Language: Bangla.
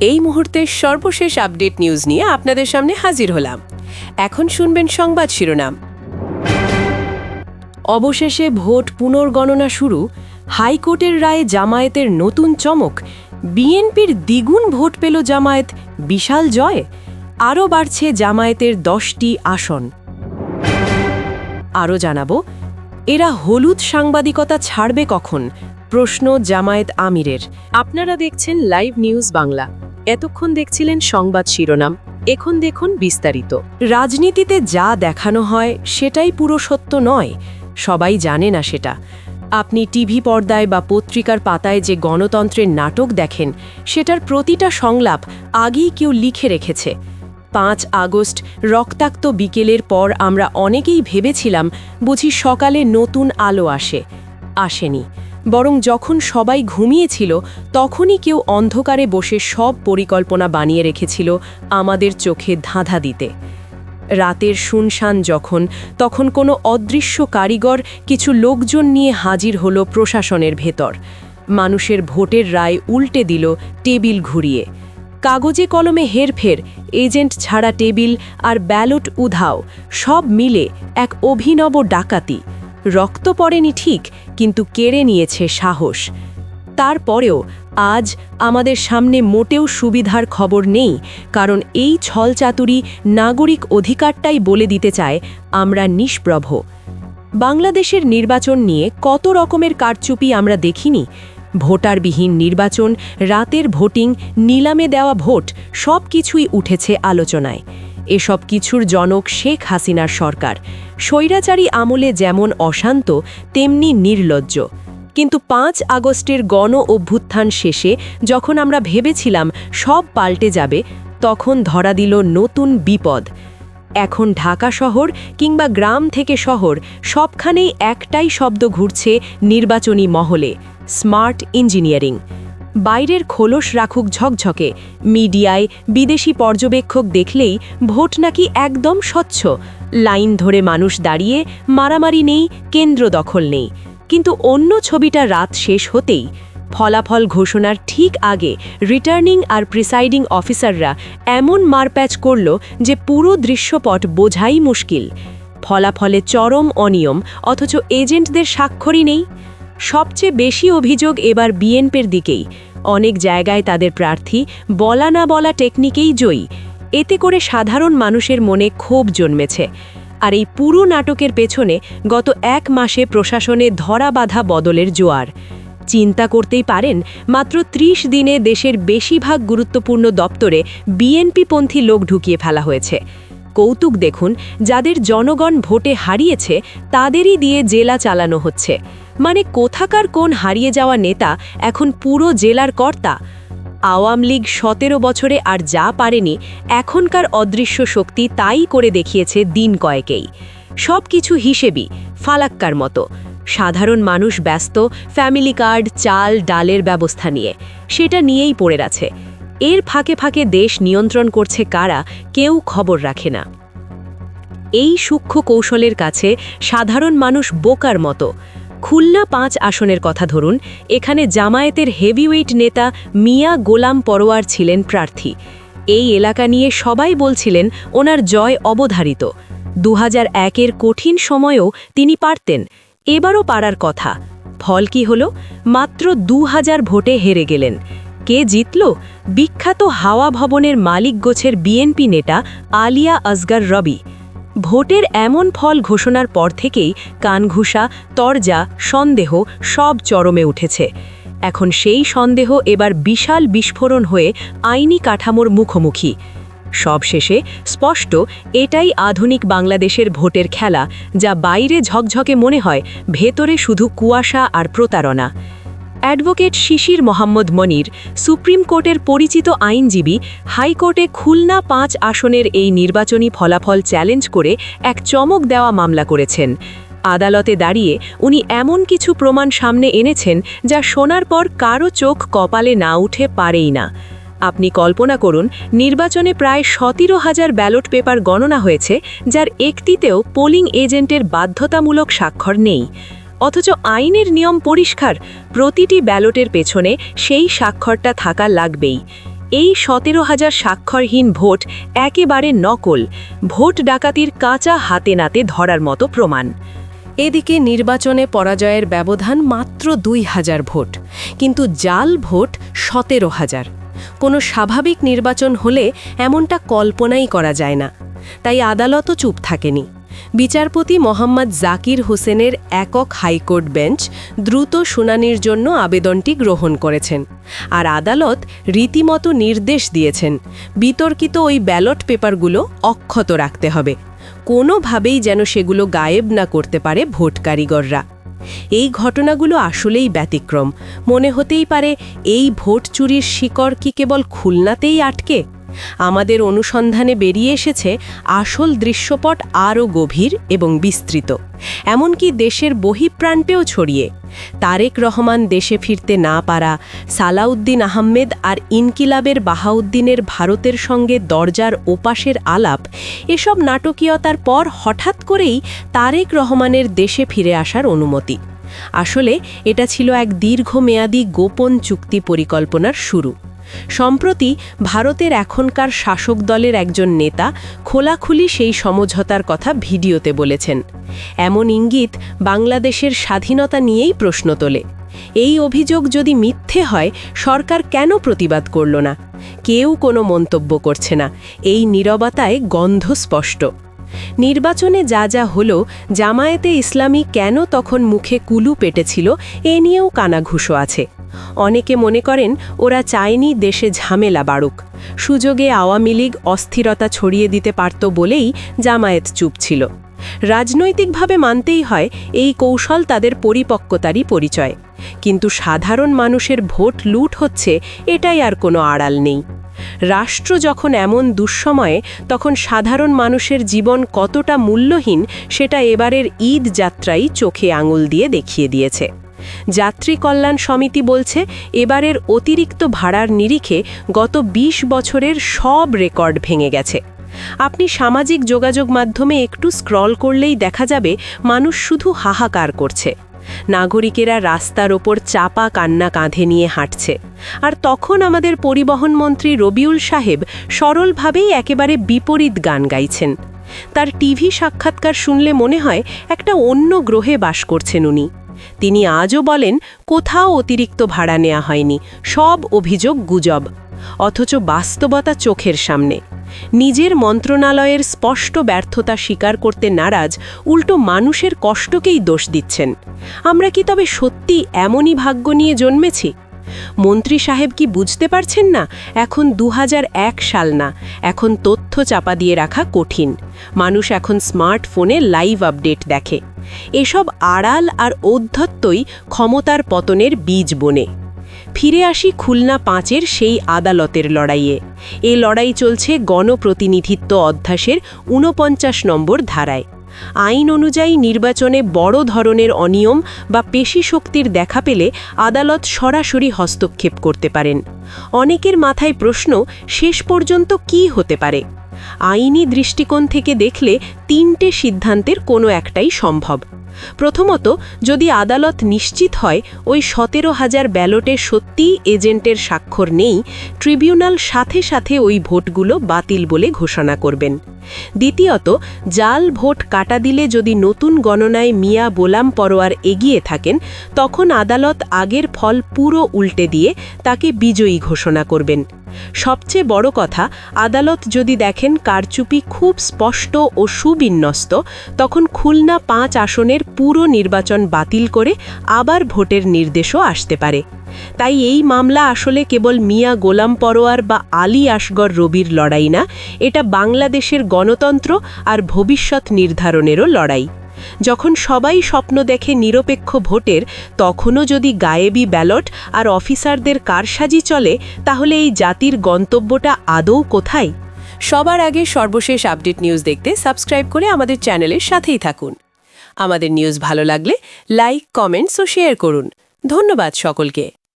এই মুহূর্তের সর্বশেষ আপডেট নিউজ নিয়ে আপনাদের সামনে হাজির হলাম। এখন শুনবেন সংবাদ শিরোনাম। অবশেষে ভোট পুনর্গণনা শুরু, হাইকোর্টের রায়ে জামায়াতের নতুন চমক, বিএনপির দ্বিগুণ ভোট পেল জামায়াত, বিশাল জয়, আরও বাড়ছে জামায়াতের 10টি আসন। আরও জানাবো, এরা হলুদ সাংবাদিকতা ছাড়বে কখন, প্রশ্ন জামায়াত আমিরের। আপনারা দেখছেন লাইভ নিউজ বাংলা। এতক্ষণ দেখছিলেন সংবাদ শিরোনাম, এখন দেখুন বিস্তারিত। রাজনীতিতে যা দেখানো হয় সেটাই পুরো সত্য নয়, সবাই জানে না সেটা। আপনি টিভি পর্দায় বা পত্রিকার পাতায় যে গণতন্ত্রের নাটক দেখেন, সেটার প্রতিটা সংলাপ আগেই কেউ লিখে রেখেছে। 5 আগস্ট রক্তাক্ত বিকেলের পর আমরা অনেকেই ভেবেছিলাম বুঝি সকালে নতুন আলো আসেনি, বরং যখন সবাই ঘুমিয়েছিল তখনই কেউ অন্ধকারে বসে সব পরিকল্পনা বানিয়ে রেখেছিল আমাদের চোখে ধাঁধা দিতে। রাতের শুনশান তখন কোনো অদৃশ্য কারিগর কিছু লোকজন নিয়ে হাজির হলো প্রশাসনের ভেতর। মানুষের ভোটের রায় উল্টে দিল টেবিল ঘুরিয়ে। কাগজে কলমে হেরফের, এজেন্ট ছাড়া টেবিল আর ব্যালট উধাও, সব মিলে এক অভিনব ডাকাতি। রক্ত পড়েনি ঠিক, কিন্তু কেড়ে নিয়েছে সাহস। তারপরেও আজ আমাদের সামনে মোটেও সুবিধার খবর নেই, কারণ এই ছলচাতুরি নাগরিক অধিকারটাই বলে দিতে চায় আমরা নিষ্প্রভ। বাংলাদেশের নির্বাচন নিয়ে কত রকমের কারচুপি আমরা দেখিনি। ভোটারবিহীন নির্বাচন, রাতের ভোটিং, নিলামে দেওয়া ভোট, সব কিছুই উঠেছে আলোচনায়। এসব কিছুর জনক শেখ হাসিনার সরকার। স্বৈরাচারী আমলে যেমন অশান্ত, তেমনি নির্লজ্জ। কিন্তু 5 আগস্টের গণ অভ্যুত্থান শেষে যখন আমরা ভেবেছিলাম সব পাল্টে যাবে, তখন ধরা দিল নতুন বিপদ। এখন ঢাকা শহর কিংবা গ্রাম থেকে শহর, সবখানেই একটাই শব্দ ঘুরছে নির্বাচনী মহলে: স্মার্ট ইঞ্জিনিয়ারিং। বাইরের খোলস রাখুক ঝকঝকে, মিডিয়ায় বিদেশি পর্যবেক্ষক দেখলেই ভোট নাকি একদম স্বচ্ছ। লাইন ধরে মানুষ দাঁড়িয়ে, মারামারি নেই, কেন্দ্র দখল নেই। কিন্তু অন্য ছবিটা রাত শেষ হতেই, ফলাফল ঘোষণার ঠিক আগে রিটার্নিং আর প্রিসাইডিং অফিসাররা এমন মারপ্যাচ করল যে পুরো দৃশ্যপট বোঝাই মুশকিল। ফলাফলে চরম অনিয়ম, অথচ এজেন্টদের স্বাক্ষরই নেই। সবচেয়ে বেশি অভিযোগ এবার বিএনপির দিকেই। অনেক জায়গায় তাদের প্রার্থী বলা না বলা টেকনিকেই জয়ী। এতে করে সাধারণ মানুষের মনে ক্ষোভ জন্মেছে। আর এই পুরো নাটকের পেছনে গত 1 মাসে প্রশাসনে ধরা বাঁধা বদলের জোয়ার। চিন্তা করতেই পারেন, মাত্র 30 দিনে দেশের বেশিরভাগ গুরুত্বপূর্ণ দপ্তরে বিএনপিপন্থী লোক ঢুকিয়ে ফেলা হয়েছে। কৌতুক দেখুন, যাদের জনগণ ভোটে হারিয়েছে তাদেরই দিয়ে জেলা চালানো হচ্ছে। মানে কোথাকার কোন হারিয়ে যাওয়া নেতা এখন পুরো জেলার কর্তা। আওয়ামী লীগ 17 বছরে আর যা পারেনি, এখনকার অদৃশ্য শক্তি তাই করে দেখিয়েছে দিন কয়েকেই। সব কিছু হিসেবই, ফালাক্কার মতো। সাধারণ মানুষ ব্যস্ত ফ্যামিলি কার্ড, চাল, ডালের ব্যবস্থা নিয়ে, সেটা নিয়েই পড়ে আছে। এর ফাঁকে ফাঁকে দেশ নিয়ন্ত্রণ করছে কারা, কেউ খবর রাখে না। এই সূক্ষ্ম কৌশলের কাছে সাধারণ মানুষ বোকার মতো। খুলনা 5 আসনের কথা ধরুন, এখানে জামায়াতের হেভিওয়েট নেতা মিয়া গোলাম পরোয়ার ছিলেন প্রার্থী। এই এলাকা নিয়ে সবাই বলছিলেন ওনার জয় অবধারিত। 2001-এর কঠিন সময়েও তিনি পারতেন, এবারও পারার কথা। ফল কি হলো? মাত্র 2000 ভোটে হেরে গেলেন। কে জিতল? বিখ্যাত হাওয়া ভবনের মালিক গোছের বিএনপি নেতা আলিয়া আসগর রবি। ভোটের এমন ফল ঘোষণার পর থেকেই কানঘুষা, তরজা, সন্দেহ সব চরমে উঠেছে। এখন সেই সন্দেহ এবার বিশাল বিস্ফোরণ হয়ে আইনি কাঠামোর মুখোমুখি। সবশেষে স্পষ্ট, এটাই আধুনিক বাংলাদেশের ভোটের খেলা, যা বাইরে ঝকঝকে মনে হয়, ভেতরে শুধু কুয়াশা আর প্রতারণা। অ্যাডভোকেট শিশির মোহাম্মদ মনির, সুপ্রিম কোর্টের পরিচিত আইনজীবী, হাইকোর্টে খুলনা 5 আসনের এই নির্বাচনী ফলাফল চ্যালেঞ্জ করে এক চমক দেওয়া মামলা করেছেন। আদালতে দাঁড়িয়ে উনি এমন কিছু প্রমাণ সামনে এনেছেন যা শোনার পর কারো চোখ কপালে না উঠে পারেই না। আপনি কল্পনা করুন, নির্বাচনে প্রায় 17,000 ব্যালট পেপার গণনা হয়েছে, যার একটিতেও পোলিং এজেন্টের বাধ্যতামূলক স্বাক্ষর নেই। অথচ আইনের নিয়ম পরিষ্কার, প্রতিটি ব্যালটের পেছনে সেই স্বাক্ষরটা থাকা লাগবেই। এই 17,000 স্বাক্ষরহীন ভোট একেবারে নকল, ভোট ডাকাতির কাঁচা হাতে নাতে ধরার মতো প্রমাণ। এদিকে নির্বাচনে পরাজয়ের ব্যবধান মাত্র 2,000 ভোট, কিন্তু জাল ভোট 17,000। কোনো স্বাভাবিক নির্বাচন হলে এমনটা কল্পনাই করা যায় না। তাই আদালতও চুপ থাকেনি। বিচারপতি মোহাম্মদ জাকির হোসেনের একক হাইকোর্ট বেঞ্চ দ্রুত শুনানির জন্য আবেদনটি গ্রহণ করেছেন, আর আদালত রীতিমতো নির্দেশ দিয়েছেন বিতর্কিত ওই ব্যালট পেপারগুলো অক্ষত রাখতে হবে, কোনোভাবেই যেন সেগুলো গায়েব না করতে পারে ভোট কারিগররা। এই ঘটনাগুলো আসলেই ব্যতিক্রম। মনে হতেই পারে এই ভোট চুরির শিকড় কি কেবল খুলনাতেই আটকে? আমাদের অনুসন্ধানে বেরিয়ে এসেছে আসল দৃশ্যপট আরও গভীর এবং বিস্তৃত, এমনকি দেশের বহিঃপ্রান্তেও ছড়িয়ে। তারেক রহমান দেশে ফিরতে না পারা, সালাউদ্দিন আহমেদ আর ইনকিলাবের বাহাউদ্দিনের ভারতের সঙ্গে দরজার ওপাশের আলাপ, এসব নাটকীয়তার পর হঠাৎ করেই তারেক রহমানের দেশে ফিরে আসার অনুমতি। আসলে এটা ছিল এক দীর্ঘমেয়াদী গোপন চুক্তি পরিকল্পনার শুরু। সম্প্রতি ভারতের এখনকার শাসক দলের একজন নেতা খোলাখুলি সেই সমঝোতার কথা ভিডিওতে বলেছেন। এমন ইঙ্গিত বাংলাদেশের স্বাধীনতা নিয়েই প্রশ্ন তোলে। এই অভিযোগ যদি মিথ্যে হয়, সরকার কেন প্রতিবাদ করল না? কেউ কোনো মন্তব্য করছে না। এই নীরবতায় গন্ধ স্পষ্ট। নির্বাচনে যা যা হলো, জামায়াতে ইসলামী কেন তখন মুখে কুলু পেটেছিল, এ নিয়েও কানাঘুষো আছে। অনেকে মনে করেন ওরা চায়নি দেশে ঝামেলা বাড়ুক, সুযোগে আওয়ামী লীগ অস্থিরতা ছড়িয়ে দিতে পারত বলেই জামায়াত চুপ ছিল। রাজনৈতিকভাবে মানতেই হয় এই কৌশল তাদের পরিপক্কতারই পরিচয়, কিন্তু সাধারণ মানুষের ভোট লুট হচ্ছে, এটাই আর কোনো আড়াল নেই। রাষ্ট্র যখন এমন দুঃসময়ে, তখন সাধারণ মানুষের জীবন কতটা মূল্যহীন সেটা এবারের ঈদ যাত্রাই চোখে আঙুল দিয়ে দেখিয়ে দিয়েছে। যাত্রী কল্যাণ সমিতি বলছে এবারের অতিরিক্ত ভাড়ার নিরিখে গত 20 বছরের সব রেকর্ড ভেঙে গেছে। আপনি সামাজিক যোগাযোগ মাধ্যমে একটু স্ক্রল করলেই দেখা যাবে মানুষ শুধু হাহাকার করছে। নাগরিকেরা রাস্তার ওপর চাপা কান্না কাঁধে নিয়ে হাঁটছে, আর তখন আমাদের পরিবহন মন্ত্রী রবিউল সাহেব সরলভাবেই একেবারে বিপরীত গান গাইছেন। তার টিভি সাক্ষাৎকার শুনলে মনে হয় একটা অন্য গ্রহে বাস করছেন উনি। তিনি আজও বলেন কোথাও অতিরিক্ত ভাড়া নেওয়া হয়নি, সব অভিযোগ গুজব। অথচ বাস্তবতা চোখের সামনে। নিজের মন্ত্রণালয়ের স্পষ্ট ব্যর্থতা স্বীকার করতে নারাজ, উল্টো মানুষের কষ্টকেই দোষ দিচ্ছেন। আমরা কি তবে সত্যি এমনই ভাগ্য নিয়ে জন্মেছি? মন্ত্রী সাহেব কি বুঝতে পারছেন না এখন 2001 সাল না, এখন তথ্য চাপা দিয়ে রাখা কঠিন। মানুষ এখন স্মার্টফোনে লাইভ আপডেট দেখে। এসব আড়াল আর ঔদ্ধত্যই ক্ষমতার পতনের বীজ বনে। ফিরে আসি খুলনা 5-এর সেই আদালতের লড়াইয়ে। এ লড়াই চলছে গণপ্রতিনিধিত্ব অধ্যাদেশের 49 নম্বর ধারায়। আইন অনুযায়ী নির্বাচনে বড় ধরনের অনিয়ম বা পেশি শক্তির দেখা পেলে আদালত সরাসরি হস্তক্ষেপ করতে পারেন। অনেকের মাথায় প্রশ্ন, শেষ পর্যন্ত কি হতে পারে? আইনি দৃষ্টিকোণ থেকে দেখলে 3টে সিদ্ধান্তের কোনো একটাই সম্ভব। প্রথমত, যদি আদালত নিশ্চিত হয় ওই 17,000 ব্যালটে সত্যিই এজেন্টের স্বাক্ষর নেই, ট্রিবিউনাল সাথে সাথে ওই ভোটগুলো বাতিল বলে ঘোষণা করবেন। দ্বিতীয়ত, জাল ভোট কাটা দিলে যদি নতুন গণনায় মিয়া গোলাম পরোয়ার এগিয়ে থাকেন, তখন আদালত আগের ফল পুরো উল্টে দিয়ে তাকে বিজয়ী ঘোষণা করবেন। সবচেয়ে বড় কথা, আদালত যদি দেখেন কারচুপি খুব স্পষ্ট ও সুবিন্যস্ত, তখন খুলনা 5 আসনের পুরো নির্বাচন বাতিল করে আবার ভোটের নির্দেশও আসতে পারে। তাই এই মামলা আসলে কেবল মিয়া গোলাম পরোয়ার বা আলী আসগর রবির লড়াই না, এটা বাংলাদেশের গণতন্ত্র আর ভবিষ্যৎ নির্ধারণেরও লড়াই। যখন সবাই স্বপ্ন দেখে নিরপেক্ষ ভোটের, তখনও যদি গায়েবী ব্যালট আর অফিসারদের কারসাজি চলে, তাহলে এই জাতির গন্তব্যটা আদৌ কোথায়? সবার আগে সর্বশেষ আপডেট নিউজ দেখতে সাবস্ক্রাইব করে আমাদের চ্যানেলের সাথেই থাকুন। আমাদের নিউজ ভালো লাগলে লাইক, কমেন্টস ও শেয়ার করুন। ধন্যবাদ সকলকে।